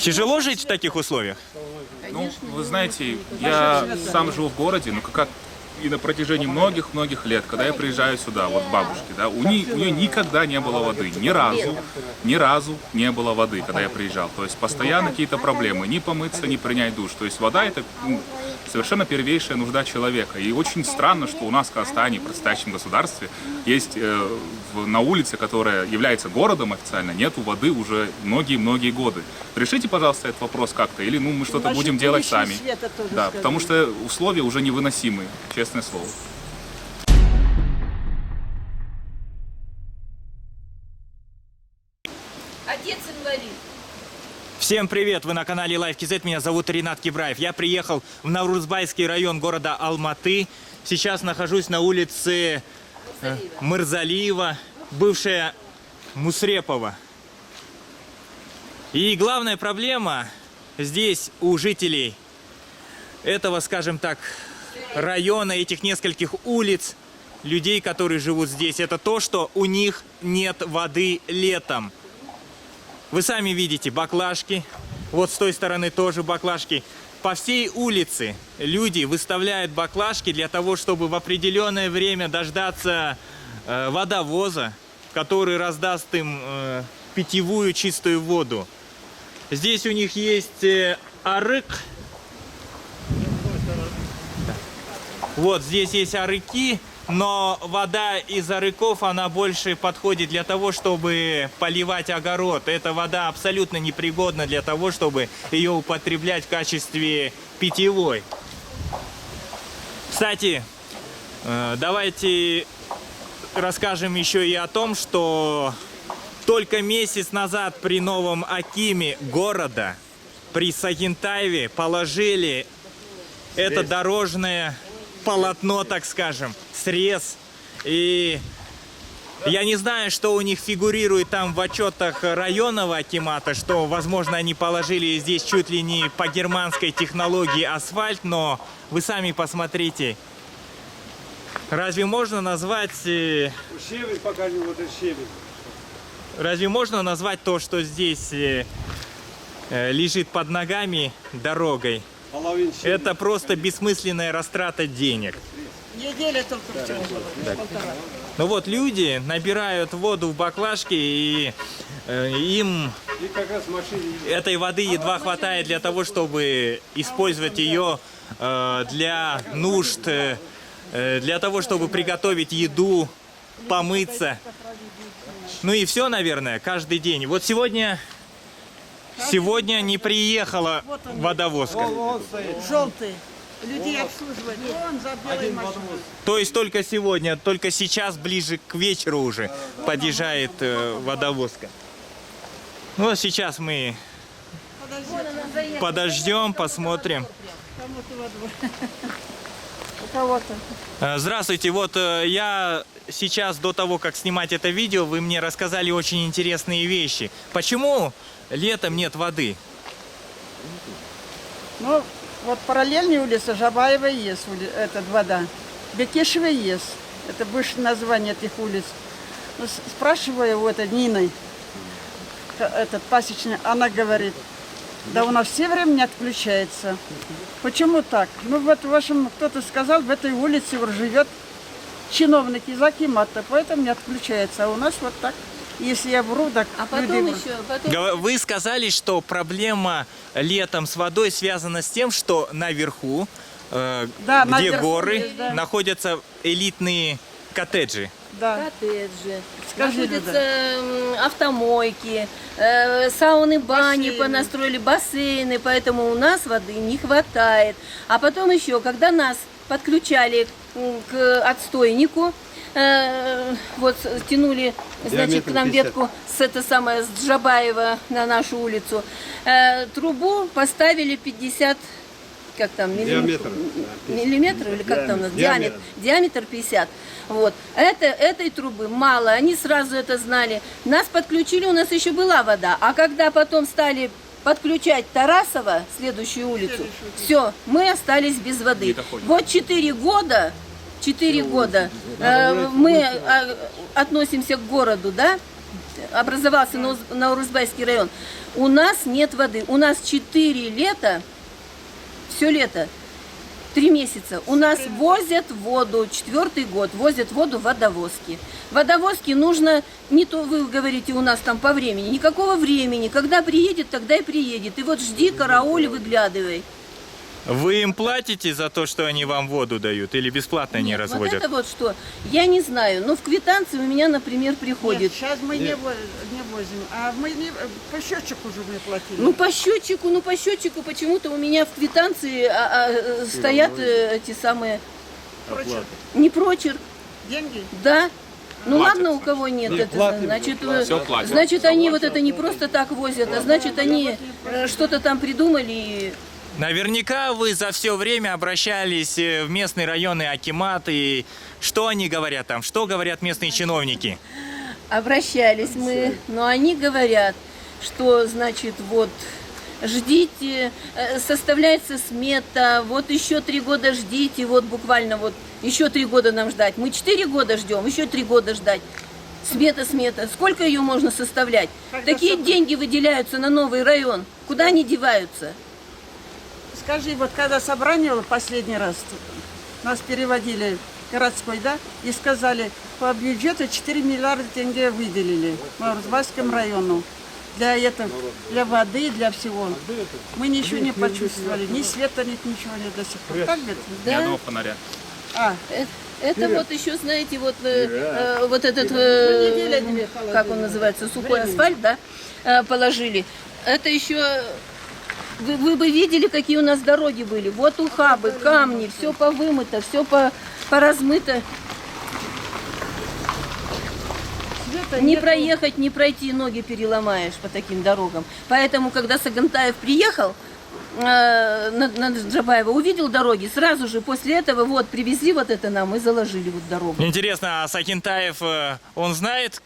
Тяжело жить в таких условиях? Ну, вы знаете, я сам живу в городе, но как и на протяжении многих лет, когда я приезжаю сюда, вот к бабушке, да, у нее никогда не было воды, ни разу не было воды, когда я приезжал. То есть постоянно какие-то проблемы, ни помыться, ни принять душ. То есть вода это совершенно первейшая нужда человека. И очень странно, что у нас в Казахстане, в предстоящем государстве, есть на улице, которая является городом официально, нету воды уже многие годы. Решите, пожалуйста, этот вопрос как-то, или мы что-то будем делать сами. Да, потому что условия уже невыносимые, честное слово. Отец инвалид. Всем привет! Вы на канале LifeKZ. Меня зовут Ринат Кибраев. Я приехал в Наурузбайский район города Алматы. Сейчас нахожусь на улице Мырзалиева, бывшая Мусрепова. И главная проблема здесь у жителей этого, скажем так, района, этих нескольких улиц, людей, которые живут здесь, это то, что у них нет воды летом. Вы сами видите баклажки, вот с той стороны тоже баклажки. По всей улице люди выставляют баклажки для того, чтобы в определенное время дождаться водовоза, который раздаст им питьевую чистую воду. Здесь у них есть арык. Вот здесь есть арыки, но вода из арыков, она больше подходит для того, чтобы поливать огород. Эта вода абсолютно непригодна для того, чтобы ее употреблять в качестве питьевой. Кстати, давайте расскажем еще и о том, что только месяц назад при новом акиме города, при Сагинтаеве, положили это дорожное полотно, так скажем, срез. И я не знаю, что у них фигурирует там в отчетах районного акимата, что, возможно, они положили здесь чуть ли не по германской технологии асфальт, но вы сами посмотрите. Разве можно назвать... Щебень покажи, вот это щебень. Разве можно назвать то, что здесь лежит под ногами дорогой? Это просто бессмысленная растрата денег. Неделя только всего была, полтора. Ну вот люди набирают воду в баклажки, и им этой воды едва хватает для того, чтобы использовать ее для нужд, для того, чтобы приготовить еду, помыться. Ну и все, наверное, каждый день. Вот сегодня не приехала водовозка. Желтый. Людей обслуживать. Вон за белой машиной. То есть только сегодня, только сейчас, ближе к вечеру уже подъезжает водовозка. Ну вот сейчас мы подождем, посмотрим. У кого-то. Здравствуйте, вот я сейчас, до того, как снимать это видео, вы мне рассказали очень интересные вещи. Почему летом нет воды? Ну, вот параллельная улица Жабаева есть, это вода. Бекешева есть, это бывшее название этих улиц. Ну, спрашиваю у этой Нины, этот пасечный, она говорит, да у нас все время не отключается. Почему так? Ну вот, в общем, кто-то сказал, в этой улице вот живет чиновник из акимата, поэтому не отключается. А у нас вот так. Если я вру, так А потом еще... Вы сказали, что проблема летом с водой связана с тем, что наверху, Да, где наверху горы, есть, да. находятся элитные коттеджи. Да. Коттеджи, Скажи, находятся автомойки, сауны, бани Бассейны. понастроили, бассейны, поэтому у нас воды не хватает. А потом еще, когда нас подключали к отстойнику, вот тянули, значит, к нам ветку с Джабаева на нашу улицу, трубу поставили 50, как там, миллиметров или как там, диаметр 50. Вот. Этой трубы мало, они сразу это знали. Нас подключили, у нас еще была вода, а когда потом стали подключать Тарасова, следующую улицу, все, мы остались без воды. Вот 4 года мы относимся к городу, да, образовался Наурызбайский район, у нас нет воды. У нас 4 лета, все лето, 3 месяца. У нас возят воду, 4-й год, возят воду водовозки. Водовозки нужно, не то вы говорите у нас там по времени, никакого времени. Когда приедет, тогда и приедет. И вот жди, карауль, выглядывай. Вы им платите за то, что они вам воду дают, или бесплатно они Нет, разводят? Вот это вот что, я не знаю. Но в квитанции у меня, например, приходит. Нет, сейчас мы не возим, а мы по счетчику уже мы платили. Ну по счетчику почему-то у меня в квитанции стоят эти самые... Прочерк. Не прочерк, Деньги? да. Ну Платят, ладно, у кого нет, это, платим, значит, Всё платят. значит они вот это не просто так возят, а значит они что-то там придумали и... Наверняка вы за все время обращались в местные районы акимат, и что они говорят там? Что говорят местные чиновники? Обращались мы, но они говорят, что, значит, вот, ждите, составляется смета, вот еще 3 года ждите, вот буквально вот еще 3 года нам ждать. Мы 4 года ждем, еще 3 года ждать. Смета. Сколько ее можно составлять? Такие деньги выделяются на новый район. Куда они деваются? Скажи, вот когда собрание было последний раз, нас переводили городской, да, и сказали, по бюджету 4 миллиарда тенге выделили Наурызбайскому району. Для этого, для воды, для всего. Мы ничего не почувствовали, ни света нет, ничего нет до сих пор. Так ведь? Ни Да? одного фонаря. Это вот еще, знаете, вот, вот этот, неделя как он называется, сухой асфальт, да, положили. Это еще, вы бы видели, какие у нас дороги были. Вот ухабы, камни, все повымыто, все поразмыто. Не проехать, не пройти, ноги переломаешь по таким дорогам. Поэтому, когда Сагантаев приехал на Джабаева, увидел дороги, сразу же после этого вот привезли вот это нам и заложили вот дорогу. Интересно, а Сагентаев, он знает,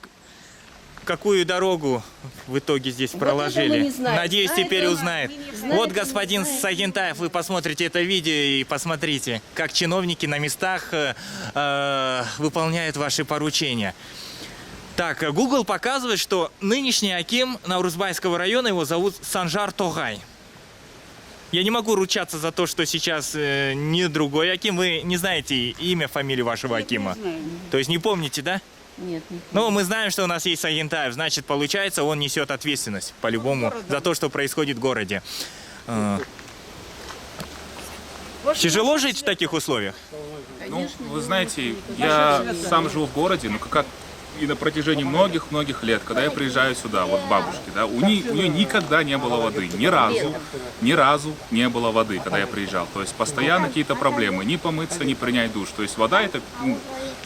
какую дорогу в итоге здесь Вот проложили? этого не знает. Надеюсь, Знает теперь он, узнает. знает Вот, он, господин знает. Сагентаев, вы посмотрите это видео и посмотрите, как чиновники на местах выполняют ваши поручения. Так, Google показывает, что нынешний аким Наурызбайского района, его зовут Санжар Тогай. Я не могу ручаться за то, что сейчас не другой аким. Вы не знаете имя, фамилию вашего акима? Не знаю. То есть не помните, да? Нет, не Ну, мы знаем, что у нас есть Сагентаев, значит, получается, он несет ответственность по-любому за то, что происходит в городе. Тяжело жить в таких условиях? Ну, вы знаете, я сам живу в городе, ну как и на протяжении многих-многих лет, когда я приезжаю сюда, вот к бабушке, да, у нее никогда не было воды, ни разу не было воды, когда я приезжал. То есть постоянно какие-то проблемы, ни помыться, ни принять душ. То есть вода это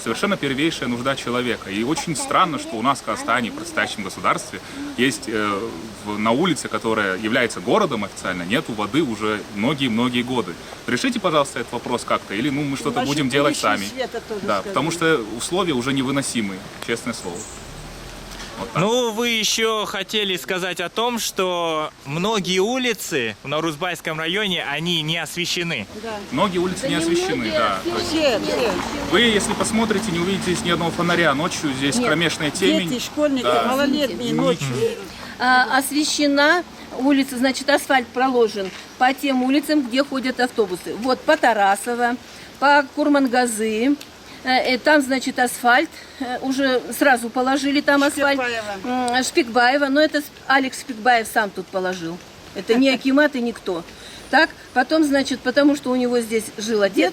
совершенно первейшая нужда человека. И очень странно, что у нас в Казахстане, в предстоящем государстве, есть на улице, которая является городом официально, нету воды уже многие-многие годы. Решите, пожалуйста, этот вопрос как-то, или мы что-то будем делать сами. Да, потому что условия уже невыносимые, честное слово. Вот так. Ну, вы еще хотели сказать о том, что многие улицы в Наурызбайском районе, они не освещены. Многие улицы не освещены, да. То есть Все. вы, если посмотрите, не увидите здесь ни одного фонаря. Ночью здесь Нет. кромешная темень. Дети, школьники, Да. малолетние ночью. Освещена улица, значит, асфальт проложен по тем улицам, где ходят автобусы. Вот по Тарасово, по Курмангазы. Там, значит, асфальт. Уже сразу положили там асфальт. Шпикбаева. Но это Алекс Шпикбаев сам тут положил. Это не акимат и никто. Так, потом, значит, потому что у него здесь жил отец.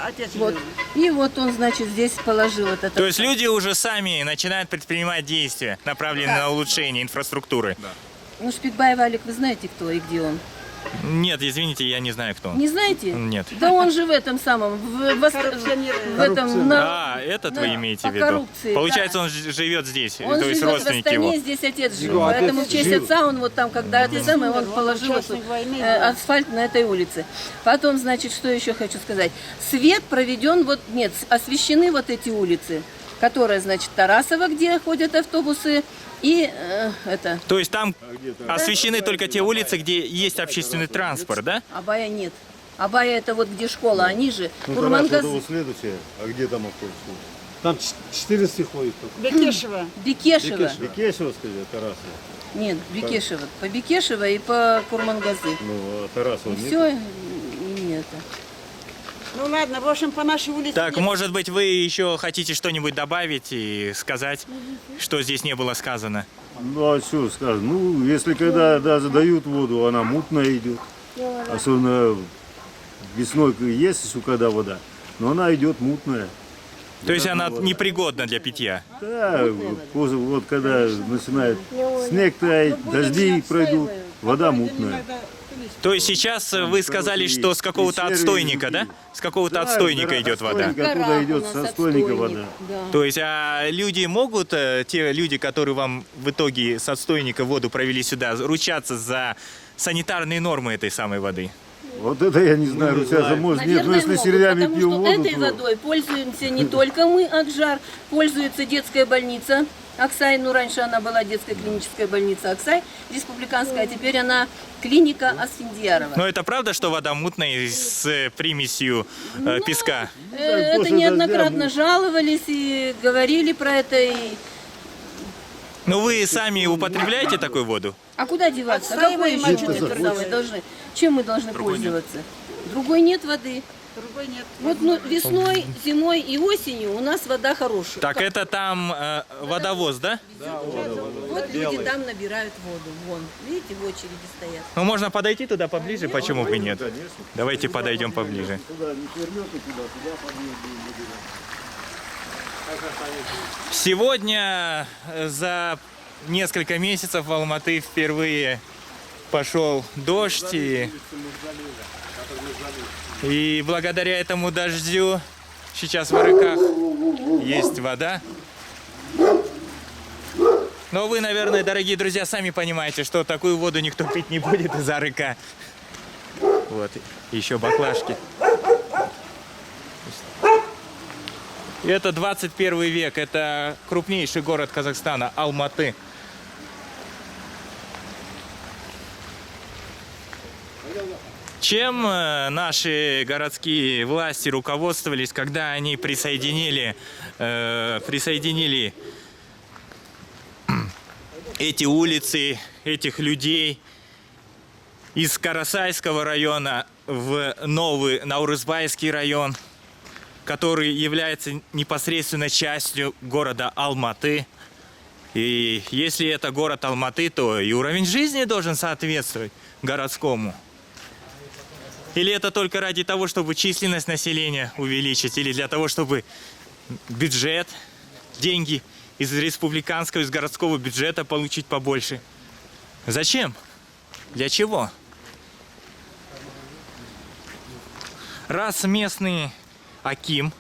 Отец Вот. И вот он, значит, здесь положил вот это. То есть люди уже сами начинают предпринимать действия, направленные на улучшение инфраструктуры. Ну, Шпикбаев Алик, вы знаете, кто и где он? Нет, извините, я не знаю, кто он. Не знаете? Нет. Да он же в этом самом, в этом, Этот Да, вы имеете по в виду? коррупции, Получается, да. он живет здесь, Он то есть живет в родственники Астане, его. здесь отец жил, Его поэтому в отец честь жил. отца он вот там, когда это самое, он положил участник эту, войны, асфальт на этой улице. Потом, значит, что еще хочу сказать. Свет проведен, вот, нет, освещены вот эти улицы, которые, значит, Тарасово, где ходят автобусы, и это, То есть там освещены только те улицы, где есть общественный транспорт, да? Абая нет. Абая это вот где школа, они же, Ну, Курмангаз. Тарасово следующее, а где там автобус? Там 14 ходит только. Бекешева. Бекешева. Бекешева, скажи, Тарасова. Нет, Бекешева. По Бекешева и по Курмангазы. Ну, а Тарасова И нет? все, и нет. Ну ладно, в общем, по нашей улице. Так, нет. может быть, вы еще хотите что-нибудь добавить и сказать, что здесь не было сказано? Ну, а что скажешь? Ну, если когда даже дают воду, она мутная идет. Особенно весной есть еще когда вода, но она идет мутная. То есть она непригодна для питья? Да, вот когда начинает снег таять, дожди пройдут, вода мутная. То есть сейчас вы сказали, что с какого-то отстойника, да? С какого-то отстойника идет вода. Оттуда идет со отстойника вода. Да. То есть, а люди могут, те люди, которые вам в итоге с отстойника воду провели сюда, ручаться за санитарные нормы этой самой воды? Вот это я не знаю, ручаться может нет, но Наверное, если могут, сериями потому пьем что воду, этой то... водой пользуемся не только мы от жар, пользуется детская больница Аксай, ну раньше она была детская клиническая больница Аксай, республиканская, а теперь она клиника Асфендиярова. Но это правда, что вода мутная с примесью песка? Это после неоднократно дождя, жаловались и говорили про это. Ну вы сами употребляете такую воду? А куда деваться? Отстаиваем Какой еще отчет. мы должны? Чем мы должны пользоваться? Другой нет воды. Другой нет. Вот ну, весной, зимой и осенью у нас вода хорошая. Так это там водовоз, да? Вот люди там набирают воду. Вон, видите, в очереди стоят. Ну можно подойти туда поближе, почему бы нет? Давайте подойдем поближе. Сегодня за несколько месяцев в Алматы впервые пошел дождь, и благодаря этому дождю сейчас в Арыках есть вода. Но вы, наверное, дорогие друзья, сами понимаете, что такую воду никто пить не будет из Арыка. Вот, еще баклажки. И это 21 век, это крупнейший город Казахстана, Алматы. Чем наши городские власти руководствовались, когда они присоединили эти улицы, этих людей из Карасайского района в новый Наурызбайский район, который является непосредственно частью города Алматы. И если это город Алматы, то и уровень жизни должен соответствовать городскому. Или это только ради того, чтобы численность населения увеличить, или для того, чтобы бюджет, деньги из республиканского, из городского бюджета получить побольше? Зачем? Для чего? Раз местный аким,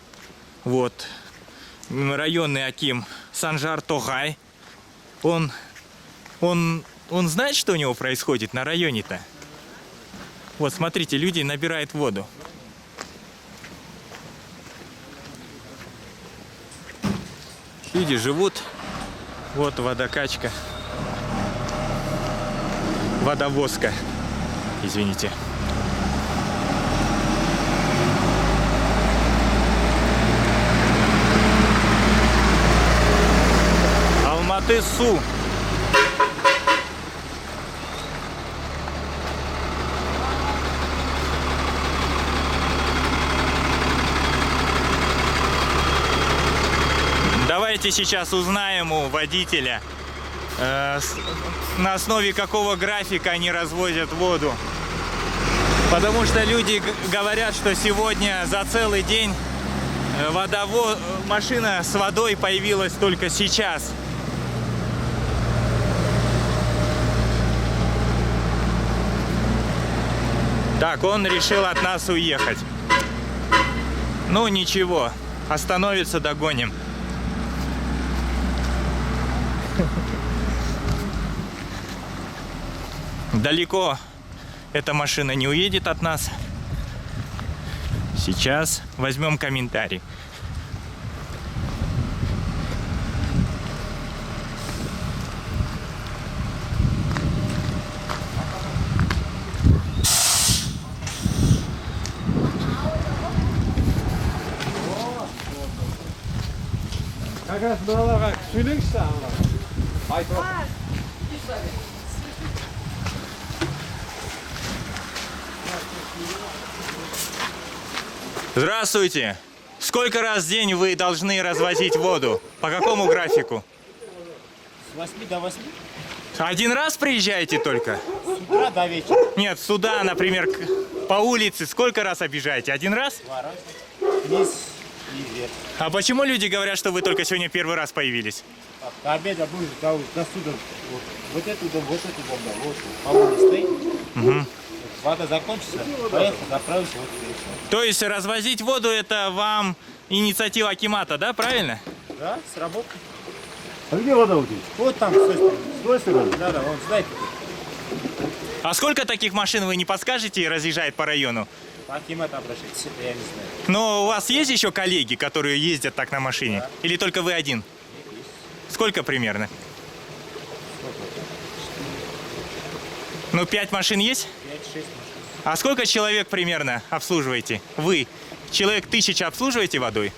вот, районный аким Санжар Тогай, он знает, что у него происходит на районе-то? Вот, смотрите, люди набирают воду. Люди живут. Вот водокачка. Водовозка. Извините. Алматы-Су. Давайте сейчас узнаем у водителя, на основе какого графика они развозят воду. Потому что люди говорят, что сегодня за целый день машина с водой появилась только сейчас. Так, он решил от нас уехать. Ну ничего, остановится, догоним. Далеко эта машина не уедет от нас. Сейчас возьмем комментарий. Как раз mınalar sülükse ama. Ay çok. Здравствуйте. Сколько раз в день вы должны развозить воду? По какому графику? С 8 до 8, Один раз приезжаете только? с утра до вечера. Нет, сюда, например, по улице сколько раз объезжаете? Один раз? 2 раза. Вниз и вверх. А почему люди говорят, что вы только сегодня первый раз появились? До обеда будешь до сюда. Вот эту дом, вот эту дом, да, вот. По улице стоит. Вода закончится, поехал, заправился, вот и все. То есть развозить воду это вам инициатива Акимата, да, правильно? Да, сработало. А где вода у тебя? Вот там, с той стороны. С той стороны? Да, да, вон, знаете, А сколько таких машин вы не подскажете разъезжает по району? по Акимату обращайтесь, это я не знаю. Но у вас есть еще коллеги, которые ездят так на машине? Или только вы один? Сколько примерно? Ну, 5 машин есть? 5-6 машин. А сколько человек примерно обслуживаете? Вы? Человек 1000 обслуживаете водой?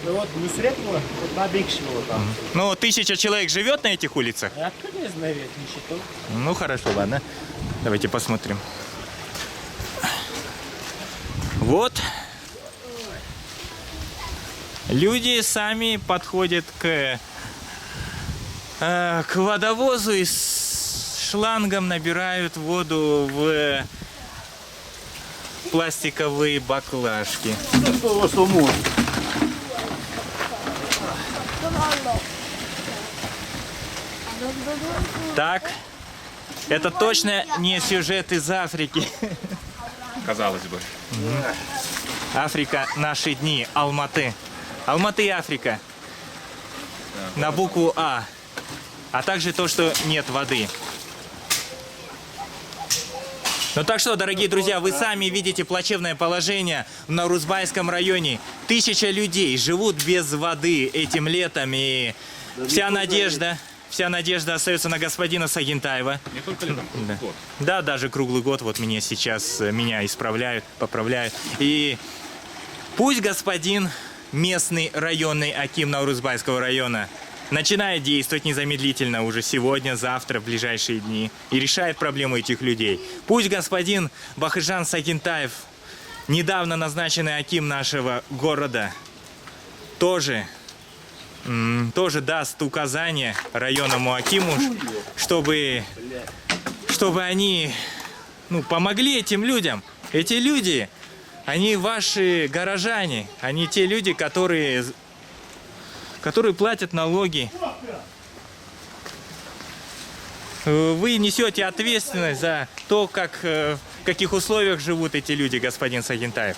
Ну вот, Нусретова, вот на Бекшева там. Ну, 1000 человек живет на этих улицах? А откуда я знаю, я не считал. Ну, хорошо, ладно. Давайте посмотрим. Вот. Люди сами подходят к водовозу и с шлангом набирают воду в пластиковые баклажки. Ну, что у вас может? Так, это точно не сюжет из Африки. Казалось бы. Африка наши дни, Алматы. Алматы и Африка. На букву А. А также то, что нет воды. Ну так что, дорогие друзья, вы сами видите плачевное положение в Наурузбайском районе. 1000 людей живут без воды этим летом, и вся надежда остается на господина Сагинтаева. Не только летом, круглый год. Да, даже круглый год вот меня сейчас исправляют, поправляют. И пусть господин местный районный аким Наурузбайского района начинает действовать незамедлительно уже сегодня, завтра, в ближайшие дни и решает проблему этих людей. Пусть господин Бахыджан Сагинтаев, недавно назначенный аким нашего города, тоже даст указания районному акиму, чтобы они помогли этим людям. Эти люди, они ваши горожане, они те люди, которые платят налоги. Вы несете ответственность за то, в каких условиях живут эти люди, господин Сагинтаев.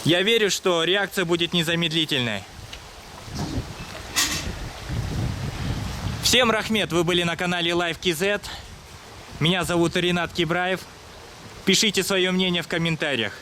Я верю, что реакция будет незамедлительной. Всем рахмет, вы были на канале Live KZ. Меня зовут Ринат Кибраев. Пишите свое мнение в комментариях.